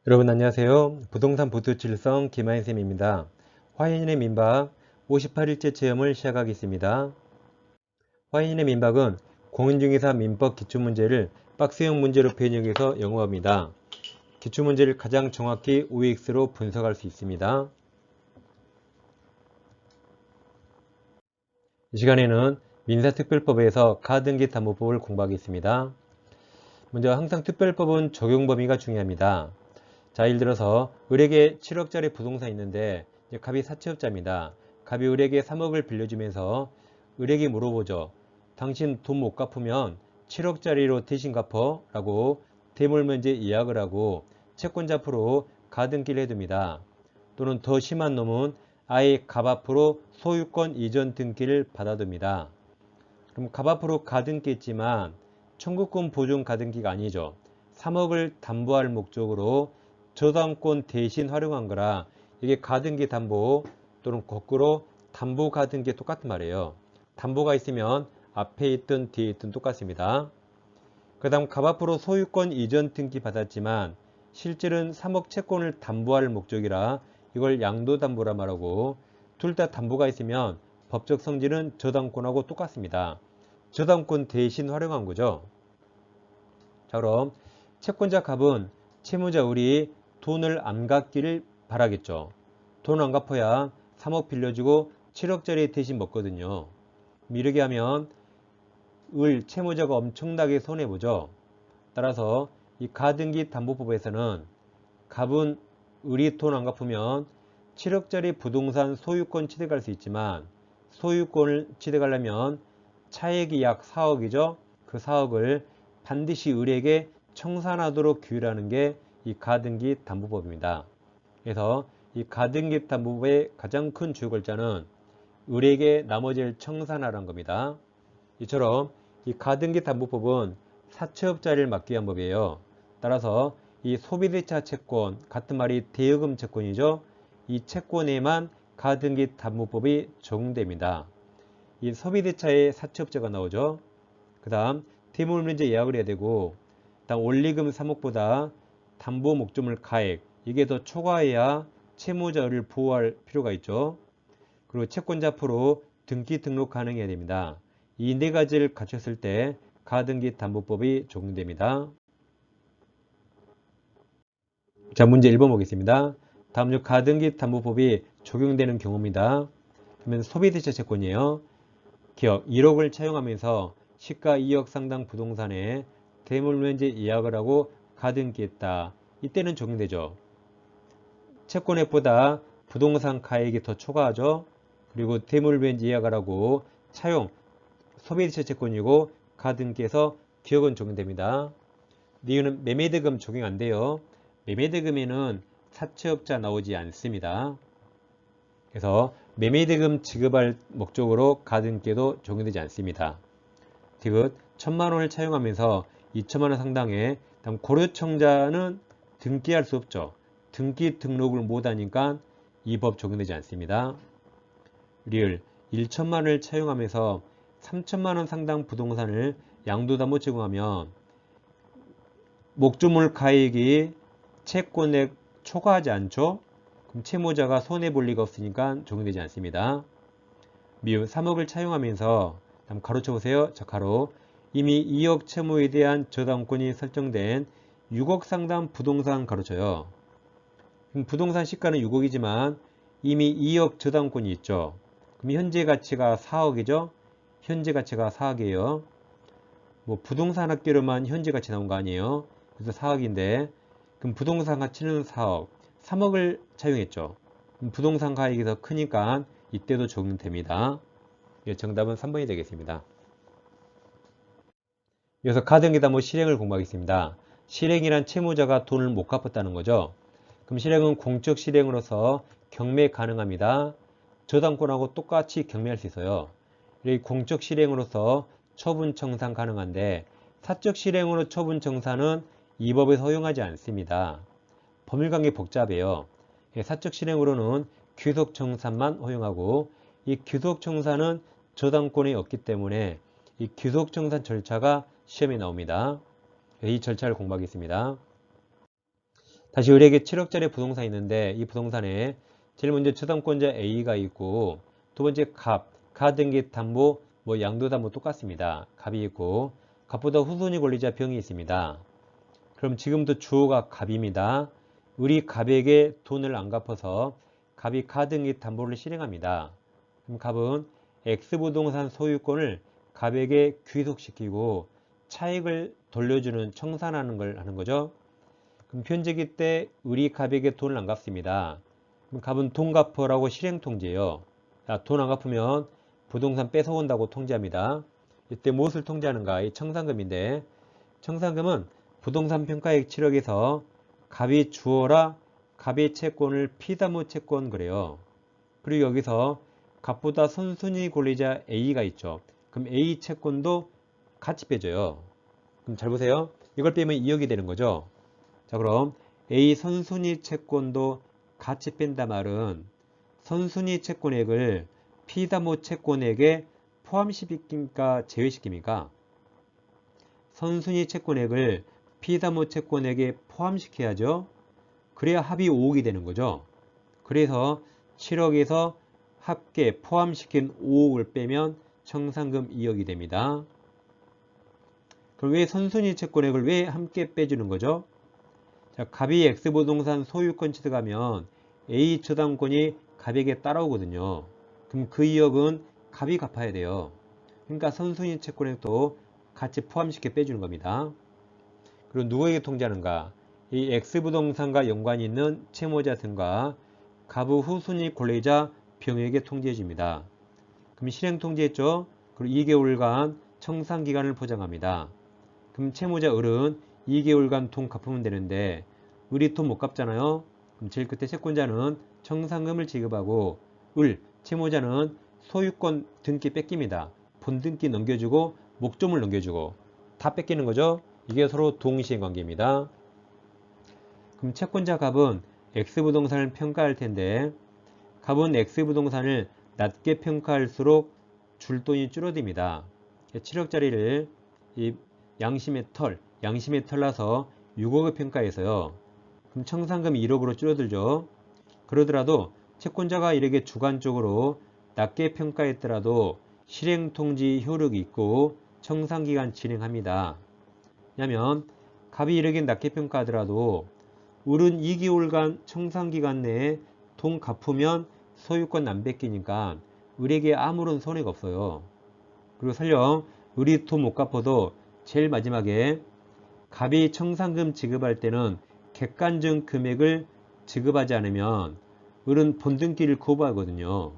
여러분 안녕하세요. 부동산 부두칠성 김하인쌤입니다. 화인인의 민박 58일째 체험을 시작하겠습니다. 화인인의 민박은 공인중개사 민법 기출문제를 박스형 문제로 변형해서 영어합니다. 기출문제를 가장 정확히 OX로 분석할 수 있습니다. 이 시간에는 민사특별법에서 가등기 담보법을 공부하겠습니다. 먼저 항상 특별법은 적용 범위가 중요합니다. 자, 예를 들어서 을에게 7억짜리 부동산이 있는데 갑이 사채업자입니다. 갑이 을에게 3억을 빌려주면서 을에게 물어보죠. 당신 돈 못 갚으면 7억짜리로 대신 갚어 라고 대물면제 예약을 하고 채권자 앞으로 가등기를 해둡니다. 또는 더 심한 놈은 아예 갑 앞으로 소유권 이전 등기를 받아둡니다. 그럼 갑 앞으로 가등기 했지만 청구권 보존 가등기가 아니죠. 3억을 담보할 목적으로 저당권 대신 활용한 거라 이게 가등기 담보 또는 거꾸로 담보 가등기 똑같은 말이에요. 담보가 있으면 앞에 있든 뒤에 있든 똑같습니다. 그 다음 갑 앞으로 소유권 이전 등기 받았지만 실질은 3억 채권을 담보할 목적이라 이걸 양도담보라 말하고 둘 다 담보가 있으면 법적 성질은 저당권하고 똑같습니다. 저당권 대신 활용한 거죠. 자, 그럼 채권자 갑은 채무자 을이 돈을 안 갚기를 바라겠죠. 돈 안 갚아야 3억 빌려주고 7억짜리 대신 먹거든요. 이렇게 하면 채무자가 엄청나게 손해보죠. 따라서 이 가등기 담보법에서는 갑은 을이 돈 안 갚으면 7억짜리 부동산 소유권 취득할 수 있지만 소유권을 취득하려면 차액이 약 4억이죠. 그 4억을 반드시 을에게 청산하도록 규율하는 게 이 가등기 담보법입니다. 그래서 이 가등기 담보법의 가장 큰 주요 글자는 을에게 나머지를 청산하라는 겁니다. 이처럼 이 가등기 담보법은 사채업자를 막기 위한 법이에요. 따라서 이 소비대차 채권, 같은 말이 대여금 채권이죠. 이 채권에만 가등기 담보법이 적용됩니다. 이 소비대차에 사채업자가 나오죠. 그 다음 대물문제 예약을 해야 되고, 다음 원리금 3억보다 담보 목조물 가액, 이게 더 초과해야 채무자를 보호할 필요가 있죠. 그리고 채권자 앞으로 등기 등록 가능해야 됩니다. 이 네 가지를 갖췄을 때 가등기 담보법이 적용됩니다. 자, 문제 1번 보겠습니다. 다음 중 가등기 담보법이 적용되는 경우입니다. 그러면 소비대차 채권이에요. 기업 1억을 차용하면서 시가 2억 상당 부동산에 대물면제 예약을 하고 가등기했다. 이때는 적용되죠. 채권액보다 부동산 가액이 더 초과하죠. 그리고 대물면제 예약을 하고 차용 소비대차 채권이고 가등기해서 기업은 적용됩니다. 이유는 매매대금 적용 안 돼요. 매매대금에는 사채업자 나오지 않습니다. 그래서 매매대금 지급할 목적으로 가등기에도 적용되지 않습니다. 디귿 1,000만원을 차용하면서 2천만원 상당의 다음 고려청자는 등기할 수 없죠. 등기 등록을 못하니까 이 법 적용되지 않습니다. 리을 1천만원을 차용하면서 3천만원 상당 부동산을 양도담보 제공하면 목조물 가액이 채권액 초과하지 않죠? 그럼 채무자가 손해볼 리가 없으니까 적용되지 않습니다. 미음 3억을 차용하면서 다음 가로쳐 보세요. 저 가로 이미 2억 채무에 대한 저당권이 설정된 6억 상당 부동산 가로쳐요. 그럼 부동산 시가는 6억이지만 이미 2억 저당권이 있죠. 그럼 현재 가치가 4억이죠. 현재 가치가 4억이에요. 뭐 부동산 학교로만 현재 가치 나온 거 아니에요. 그래서 4억인데 그럼 부동산 가치는 4억, 3억을 차용했죠. 그럼 부동산 가액이 더 크니까 이때도 적용됩니다. 정답은 3번이 되겠습니다. 이어서 가등기담보 실행을 공부하겠습니다. 실행이란 채무자가 돈을 못 갚았다는 거죠. 그럼 실행은 공적 실행으로서 경매 가능합니다. 저당권하고 똑같이 경매할 수 있어요. 이렇게 공적 실행으로서 처분 청산 가능한데 사적 실행으로 처분 청산은 이 법에서 허용하지 않습니다. 법률관계 복잡해요. 사적 실행으로는 귀속 청산만 허용하고 이 귀속 청산은 저당권이 없기 때문에 이 귀속 청산 절차가 시험에 나옵니다. 이 절차를 공부하겠습니다. 다시 을에게 7억짜리 부동산이 있는데 이 부동산에 제일 먼저 저당권자 A가 있고 두 번째 가등기 담보, 양도담보 똑같습니다. 갑이 있고 갑보다 후손이 권리자 병이 있습니다. 그럼 지금도 주어가 갑입니다. 을이 갑에게 돈을 안 갚아서 갑이 가등기 담보를 실행합니다. 그럼 갑은 X부동산 소유권을 갑에게 귀속시키고 차익을 돌려주는 청산하는 걸 하는 거죠. 그럼 변제기 때 을이 갑에게 돈을 안 갚습니다. 그럼 갑은 돈 갚으라고 실행 통지해요. 돈 안 갚으면 부동산 뺏어온다고 통지합니다. 이때 무엇을 통지하는가? 이 청산금인데 청산금은 부동산 평가액 7억에서 갑이 주어라 갑의 채권을 피담보 채권 그래요. 그리고 여기서 갑보다 선순위 권리자 A가 있죠. 그럼 A 채권도 같이 빼줘요. 그럼 잘 보세요. 이걸 빼면 2억이 되는 거죠. 자, 그럼 A 선순위 채권도 같이 뺀다 말은 선순위 채권액을 피담보 채권액에 포함시킵니까? 제외시킵니까? 선순위 채권액을 피담보 채권액에 포함시켜야죠. 그래야 합이 5억이 되는 거죠. 그래서 7억에서 합계 포함시킨 5억을 빼면 청산금 2억이 됩니다. 그럼 왜 선순위 채권액을 왜 함께 빼주는 거죠? 자, 갑이 X부동산 소유권 취득하면 A 저당권이 갑에게 따라오거든요. 그럼 그 2억은 갑이 갚아야 돼요. 그러니까 선순위 채권액도 같이 포함시켜 빼주는 겁니다. 그리고 누구에게 통지하는가? 이 X부동산과 연관이 있는 채무자등과 갑의 후순위 권리자 병에게 통지해 줍니다. 그럼 실행 통지했죠? 그리고 2개월간 청산기간을 보장합니다. 그럼 채무자 을은 2개월간 돈 갚으면 되는데 을이 돈 못 갚잖아요. 그럼 제일 끝에 채권자는 청산금을 지급하고 채무자는 소유권 등기 뺏깁니다. 본등기 넘겨주고 목조물 넘겨주고 다 뺏기는 거죠. 이게 서로 동시행 관계입니다. 그럼 채권자 갑은 X부동산을 평가할 텐데 갑은 X부동산을 낮게 평가할수록 줄 돈이 줄어듭니다. 7억짜리를 이 양심의 털나서 6억을 평가해서요. 그럼 청산금 1억으로 줄어들죠. 그러더라도 채권자가 이렇게 주관적으로 낮게 평가했더라도 실행통지 효력이 있고 청산기간 진행합니다. 왜냐하면 갑이 이렇게 낮게 평가하더라도 을은 2개월간 청산기간 내에 돈 갚으면 소유권 안 뺏기니까 을에게 아무런 손해가 없어요. 그리고 설령 을이 돈 못 갚아도 제일 마지막에 갑이 청산금 지급할 때는 객관적 금액을 지급하지 않으면 을은 본등기를 거부하거든요.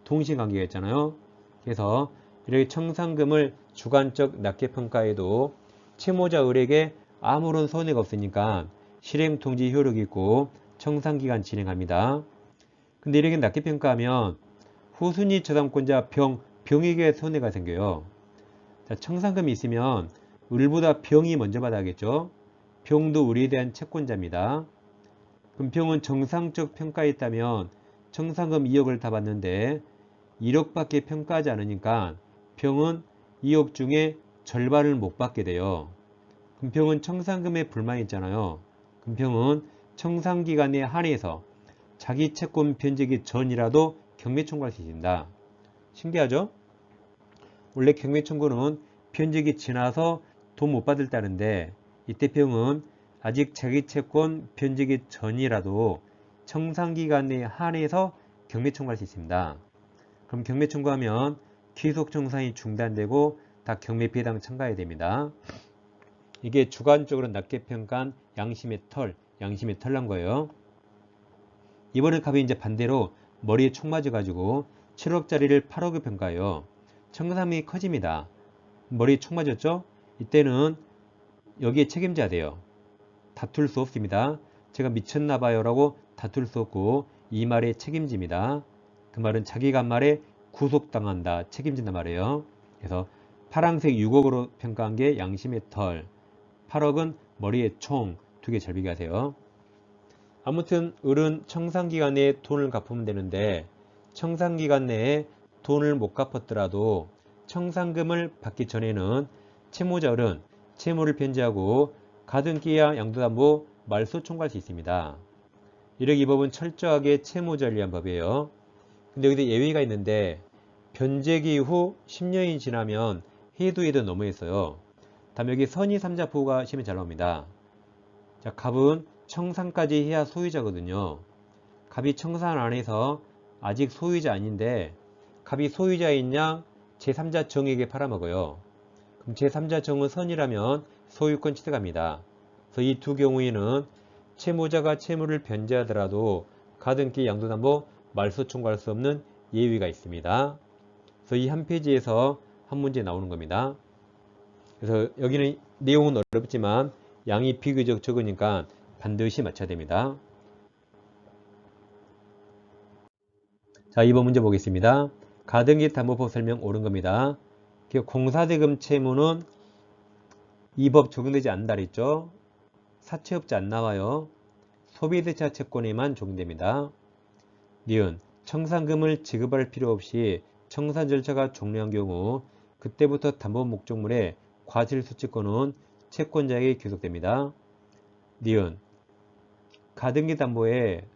동시관계가 있잖아요. 그래서 이렇게 청산금을 주관적 낮게 평가해도 채무자 을에게 아무런 손해가 없으니까 실행통지 효력이 있고 청산기간 진행합니다. 근데 이렇게 낮게 평가하면 후순위 저당권자 병에게 손해가 생겨요. 자, 청산금이 있으면 을보다 병이 먼저 받아야겠죠. 병도 을에 대한 채권자입니다. 그럼 병은 정상적 평가에 있다면 청산금 2억을 다 받는데 1억밖에 평가하지 않으니까 병은 2억 중에 절반을 못 받게 돼요. 그럼 병은 청산금에 불만이 있잖아요. 그럼 병은 청산기간에 한해서 자기 채권 변제기 전이라도 경매 청구할 수 있습니다. 신기하죠? 원래 경매 청구는 변제기 지나서 돈 못 받을 때인데 이때 병은 아직 자기 채권 변제기 전이라도 청산기간에 한해서 경매 청구할 수 있습니다. 그럼 경매 청구하면 귀속 청산이 중단되고 다 경매피해 당 참가해야 됩니다. 이게 주관적으로 낮게 평가한 양심의 털난 거예요. 이번에 갑이 이제 반대로 머리에 총 맞아가지고 7억짜리를 8억에 평가해요. 청산금이 커집니다. 머리에 총 맞았죠? 이때는 여기에 책임져야 돼요. 다툴 수 없습니다. 제가 미쳤나봐요 라고 다툴 수 없고 이 말에 책임집니다. 그 말은 자기가 한 말에 구속당한다, 책임진단 말이에요. 그래서 파란색 6억으로 평가한 게 양심의 털, 8억은 머리에 총, 두 개 잘 비교하세요. 아무튼 을은 청산기간 내에 돈을 갚으면 되는데 청산기간 내에 돈을 못 갚았더라도 청산금을 받기 전에는 채무자 을은 채무를 변제하고 가등기와 양도담보 말소 청구할 수 있습니다. 이렇게 이 법은 철저하게 채무자를 위한 법이에요. 근데 여기도 예외가 있는데 변제기 후 10년이 지나면 해도 너무했어요. 다음 여기 선의 3자 부호가 시험에 잘 나옵니다. 자, 갑은 청산까지 해야 소유자거든요. 갑이 청산 안에서 아직 소유자 아닌데 갑이 소유자이냐 제3자 정에게 팔아먹어요. 그럼 제3자 정은 선이라면 소유권 취득합니다. 그래서 이 두 경우에는 채무자가 채무를 변제하더라도 가등기 양도담보 말소 청구할 수 없는 예외가 있습니다. 그래서 이 한 페이지에서 한 문제 나오는 겁니다. 그래서 여기는 내용은 어렵지만 양이 비교적 적으니까 반드시 맞춰야 됩니다. 자, 2번 문제 보겠습니다. 가등기 담보법 설명 옳은 겁니다. 공사대금 채무는 이 법 적용되지 않는다 그랬죠. 사채업자 안 나와요. 소비대차 채권에만 적용됩니다. 니은 청산금을 지급할 필요 없이 청산 절차가 종료한 경우 그때부터 담보 목적물의 과실수취권은 채권자에게 귀속됩니다. 니은 가등기 담보에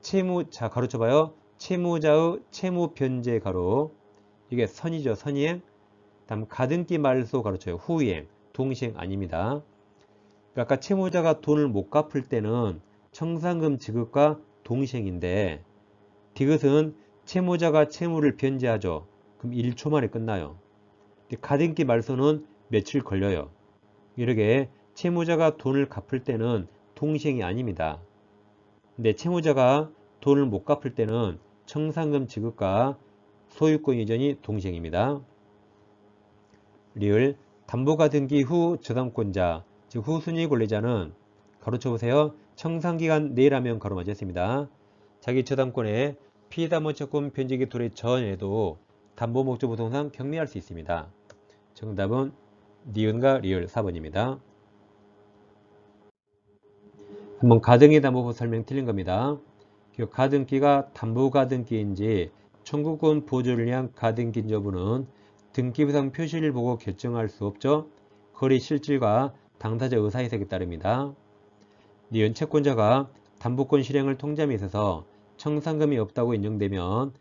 채무자 가로쳐봐요. 채무자의 채무 변제 가로 이게 선이죠. 선이행. 다음 가등기 말소 가로쳐요. 후이행. 동시행 아닙니다. 그러니까 아까 채무자가 돈을 못 갚을 때는 청산금 지급과 동시행인데 디귿은 채무자가 채무를 변제하죠. 그럼 1초 만에 끝나요. 가등기 말소는 며칠 걸려요. 이렇게 채무자가 돈을 갚을 때는 동시행이 아닙니다. 근데 채무자가 돈을 못 갚을 때는 청산금 지급과 소유권 이전이 동시행입니다. 리을 담보가 등기 후 저당권자 즉 후순위 권리자는 가로쳐보세요. 청산기간 내일하면 가로 맞았습니다. 자기 저당권에 피담보 채권 변제기 도래 전에도 담보 목적 부동산 경매할 수 있습니다. 정답은 니은과 리을 4번입니다. 한번 가등기 담보법 설명 틀린 겁니다. 가등기가 담보가등기인지 청구권 보조를 위한 가등기인 여부는 등기부상 표시를 보고 결정할 수 없죠. 거래 실질과 당사자 의사해석에 따릅니다. 니은 채권자가 담보권 실행을 통지함에 있어서 청산금이 없다고 인정되면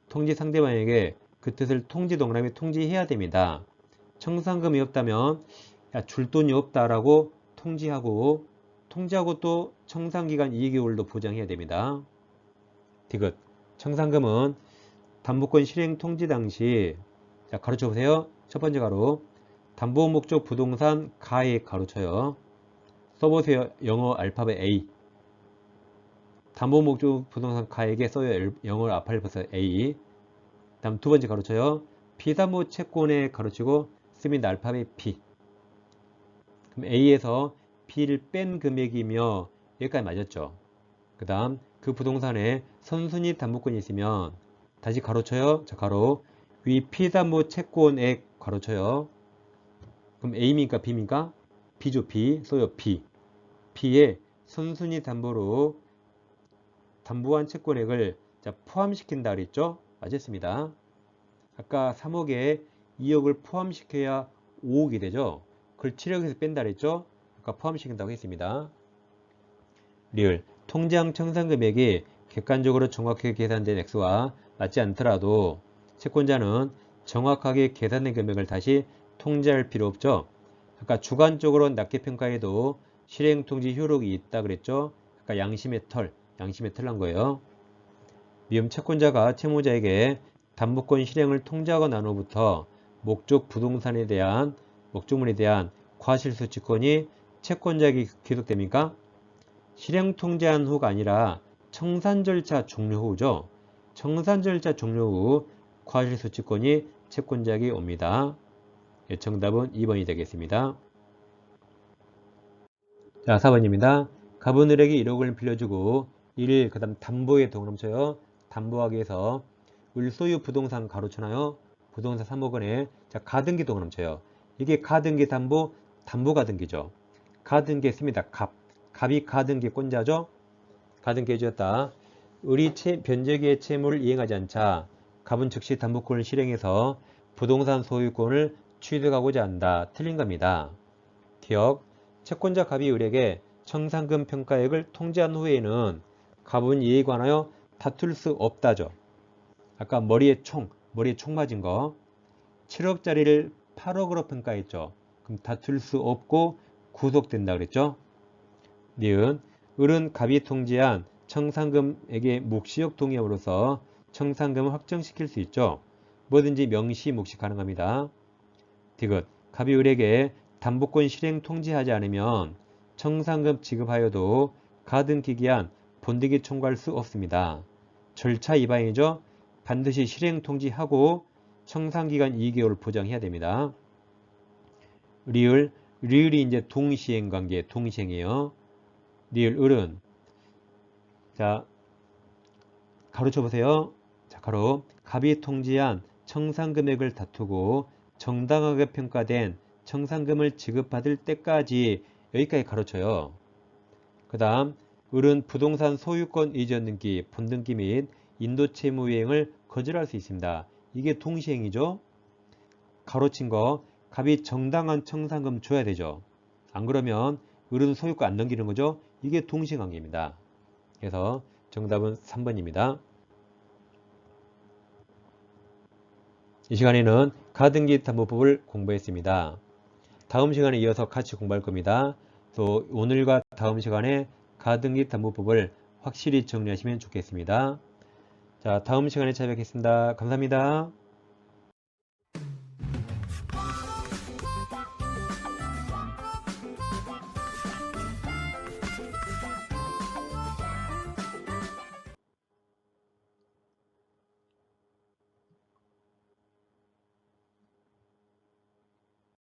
통지 상대방에게 그 뜻을 통지 동그라미 통지해야 됩니다. 청산금이 없다면 줄 돈이 없다라고 통지하고 또 청산기간 2개월도 보장해야 됩니다. 디귿 청산금은 담보권 실행 통지 당시 가로쳐보세요. 첫 번째 가로 담보 목적 부동산 가액 가로쳐요. 써보세요. 영어 알파벳 A 담보 목적 부동산 가액에 써요. 영어 알파벳 A 다음 두 번째 가로쳐요. 피담보 채권에 가로치고 씁니다. 알파벳 P 그럼 A에서 B를 뺀 금액이며 여기까지 맞았죠. 그 다음 그 부동산에 선순위 담보권이 있으면 다시 가로쳐요. 자, 가로 위 피담보 채권액 가로쳐요. 그럼 A입니까 B입니까? B죠. B 써요. B B에 선순위 담보로 담보한 채권액을 포함시킨다 그랬죠. 맞았습니다. 아까 3억에 2억을 포함시켜야 5억이 되죠. 그걸 7억에서 뺀다 그랬죠. 아까 포함시킨다고 했습니다. 리을 통장 청산금액이 객관적으로 정확하게 계산된 액수와 맞지 않더라도 채권자는 정확하게 계산된 금액을 다시 통지할 필요 없죠. 아까 주관적으로 낮게 평가해도 실행통지 효력이 있다 그랬죠. 아까 양심의 털 난 거예요. 미음 채권자가 채무자에게 담보권 실행을 통지하고 난 후부터 목적물에 대한 과실수취권이 채권자에게 귀속됩니까? 실행 통지한 후가 아니라 청산 절차 종료 후죠. 청산 절차 종료 후 과실수취권이 채권자에게 옵니다. 예, 정답은 2번이 되겠습니다. 자, 4번입니다. 갑은 을에게 1억을 빌려주고 이를 그 다음 담보에 동그라미 담보하기 위해서 을 소유 부동산 가로쳐나요. 부동산 3억 원에 자, 가등기 동그라미 쳐요. 이게 가등기 담보 가등기죠. 가등기 씁니다. 갑이 가등기권자죠. 가등기 해주었다. 을이 변제기의 채무를 이행하지 않자 갑은 즉시 담보권을 실행해서 부동산 소유권을 취득하고자 한다. 틀린 겁니다. 기억 채권자 갑이 을에게 청산금 평가액을 통지한 후에는 갑은 이에 관하여 다툴 수 없다죠. 아까 머리에 총 맞은 거 7억짜리를 8억으로 평가했죠. 그럼 다툴 수 없고 구속된다 그랬죠. 니은 을은 갑이 통지한 청산금액의 묵시적 동의함으로써 청산금을 확정시킬 수 있죠. 뭐든지 명시 묵시 가능합니다. 디귿 갑이 을에게 담보권 실행 통지하지 않으면 청산금 지급하여도 가등기기한 본득이 청구할 수 없습니다. 절차 위반이죠. 반드시 실행 통지하고 청산기간 2개월 보장해야 됩니다. 리을이 이제 동시행 관계, 동시행이에요. 리을, 을은. 자, 가로 쳐보세요. 자, 가로. 갑이 통지한 청산금액을 다투고 정당하게 평가된 청산금을 지급받을 때까지 여기까지 가로쳐요. 그 다음, 을은 부동산 소유권 이전 등기, 본등기 및 인도채무 이행을 거절할 수 있습니다. 이게 동시행이죠. 가로친 거 갑이 정당한 청산금 줘야 되죠. 안 그러면 을은 소유권 안 넘기는 거죠. 이게 동시행관계입니다. 그래서 정답은 3번입니다. 이 시간에는 가등기 담보법을 공부했습니다. 다음 시간에 이어서 같이 공부할 겁니다. 또 오늘과 다음 시간에 가등기 담보법을 확실히 정리하시면 좋겠습니다. 자, 다음 시간에 찾아뵙겠습니다. 감사합니다.